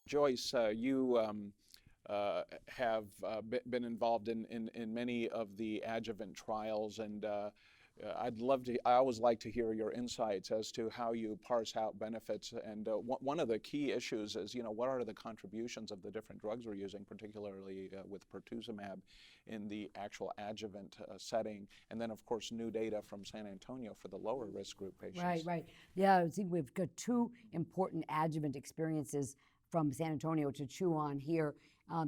Joyce, you have been involved in many of the adjuvant trials, and I always like to hear your insights as to how you parse out benefits. And one of the key issues is, what are the contributions of the different drugs we're using, particularly with pertuzumab in the actual adjuvant setting, and then of course new data from San Antonio for the lower risk group patients. Right. Yeah, I think we've got two important adjuvant experiences from San Antonio to chew on here.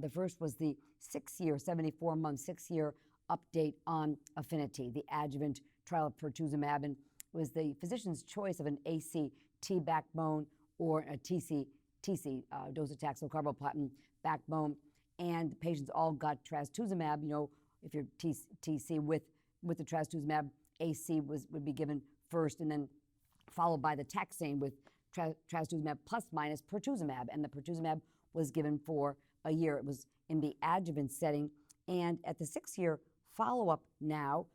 The first was the 74-month, 6-year update on APHINITY, the adjuvant trial of pertuzumab, and was the physician's choice of an ACT backbone or a TC, docetaxel carboplatin backbone, and the patients all got trastuzumab. If you're TC with the trastuzumab, AC would be given first, and then followed by the taxane with trastuzumab plus minus pertuzumab, and the pertuzumab was given for a year. It was in the adjuvant setting, and at the 6-year follow-up now,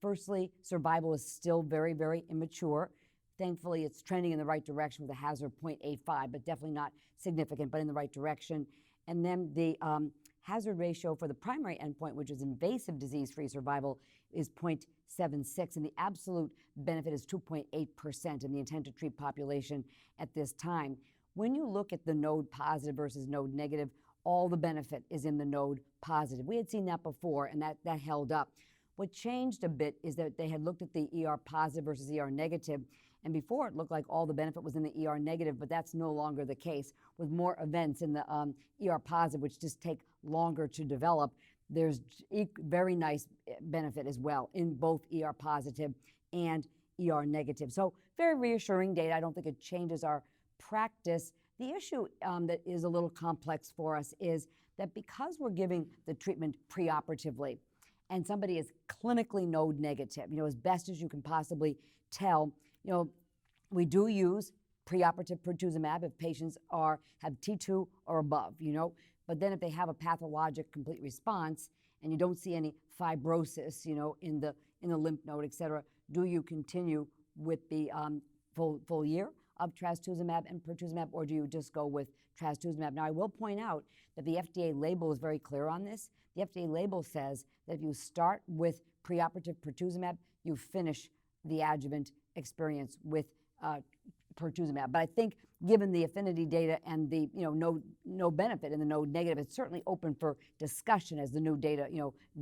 firstly, survival is still very, very immature. Thankfully, it's trending in the right direction with a hazard of 0.85, but definitely not significant, but in the right direction. And then the hazard ratio for the primary endpoint, which is invasive disease-free survival, is 0.76, and the absolute benefit is 2.8% in the intent-to-treat population at this time. When you look at the node positive versus node negative, all the benefit is in the node positive. We had seen that before, and that held up. What changed a bit is that they had looked at the ER positive versus ER negative, and before it looked like all the benefit was in the ER negative, but that's no longer the case. With more events in the ER positive, which just take longer to develop, there's very nice benefit as well in both ER positive and ER negative. So very reassuring data. I don't think it changes our practice. The issue that is a little complex for us is that because we're giving the treatment preoperatively and somebody is clinically node negative, as best as you can possibly tell, we do use preoperative pertuzumab if patients have T2 or above, but then if they have a pathologic complete response and you don't see any fibrosis, in the lymph node, et cetera, do you continue with the full year of trastuzumab and pertuzumab, or do you just go with trastuzumab? Now, I will point out that the FDA label is very clear on this. The FDA label says that if you start with preoperative pertuzumab, you finish the adjuvant experience with pertuzumab. But I think given the APHINITY data and the no benefit in the node negative, it's certainly open for discussion as the new data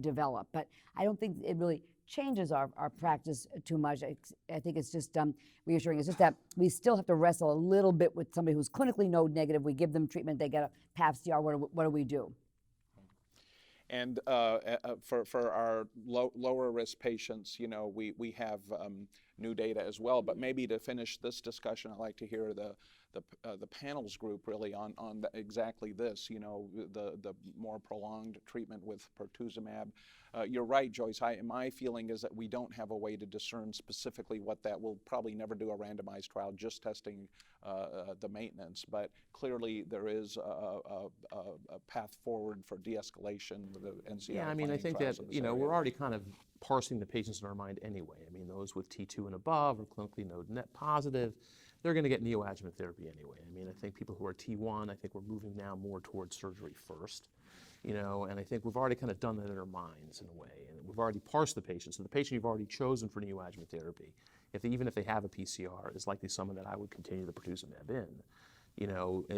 develop. But I don't think it really changes our practice too much. I think it's just reassuring. It's just that we still have to wrestle a little bit with somebody who's clinically node negative. We give them treatment, they get a PAF-CR. What do we do? And for our lower risk patients, we have new data as well. But maybe to finish this discussion, I'd like to hear the panels group really on exactly this. The more prolonged treatment with pertuzumab. You're right, Joyce. My feeling is that we don't have a way to discern specifically what that. We'll probably never do a randomized trial just testing the maintenance. But clearly there is a path forward for de-escalation with the NCI. Yeah, I think that we're already kind of parsing the patients in our mind anyway. Those with T2 and above or clinically node net positive, they're going to get neoadjuvant therapy anyway. I think people who are T1, I think we're moving now more towards surgery first. And I think we've already kind of done that in our minds in a way, and we've already parsed the patient. So the patient you've already chosen for neoadjuvant therapy, even if they have a PCR, is likely someone that I would continue the pertuzumab in.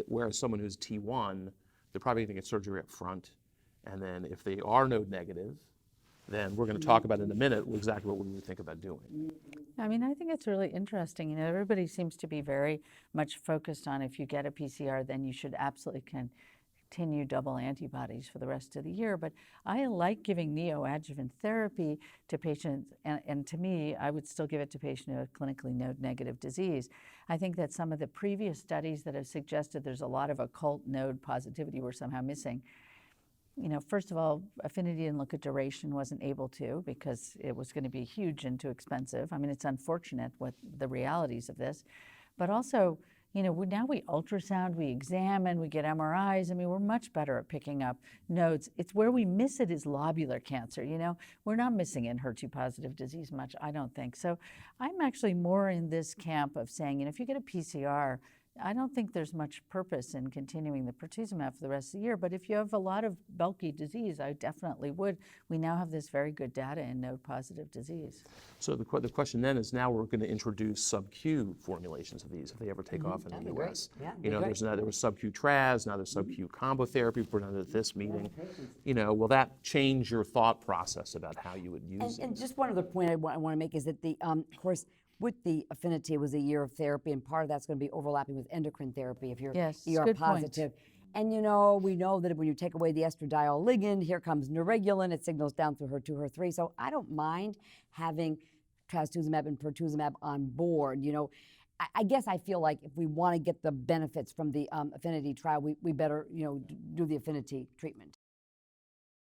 Whereas someone who's T1, they're probably going to get surgery up front, and then if they are node negative, then we're going to talk about in a minute exactly what we would think about doing. I think it's really interesting. Everybody seems to be very much focused on if you get a PCR, then you should absolutely continue double antibodies for the rest of the year. But I like giving neoadjuvant therapy to patients, and to me, I would still give it to patients who have clinically node negative disease. I think that some of the previous studies that have suggested there's a lot of occult node positivity we're somehow missing. First of all, APHINITY didn't look at duration, wasn't able to because it was going to be huge and too expensive. It's unfortunate what the realities of this. But also, now we ultrasound, we examine, we get MRIs. We're much better at picking up nodes. It's where we miss it is lobular cancer. We're not missing in HER2 positive disease much, I don't think. So I'm actually more in this camp of saying, if you get a PCR, I don't think there's much purpose in continuing the pertuzumab for the rest of the year, but if you have a lot of bulky disease, I definitely would. We now have this very good data in node-positive disease. So the question then is now we're going to introduce sub-Q formulations of these if they ever take off in That'd the be great. U.S. Yeah, You know, there was sub-Q tras, now there's sub-Q combo therapy presented at this meeting. You know, will that change your thought process about how you would use And it? just one other point I want to make is that of course, with the APHINITY, it was a year of therapy, and part of that's going to be overlapping with endocrine therapy if you're Yes, ER good point. positive. And you know, we know that when you take away the estradiol ligand, here comes neuregulin, it signals down through HER2, HER3. So I don't mind having trastuzumab and pertuzumab on board. You know, I guess I feel like if we want to get the benefits from the APHINITY trial, we better, you know, do the APHINITY treatment.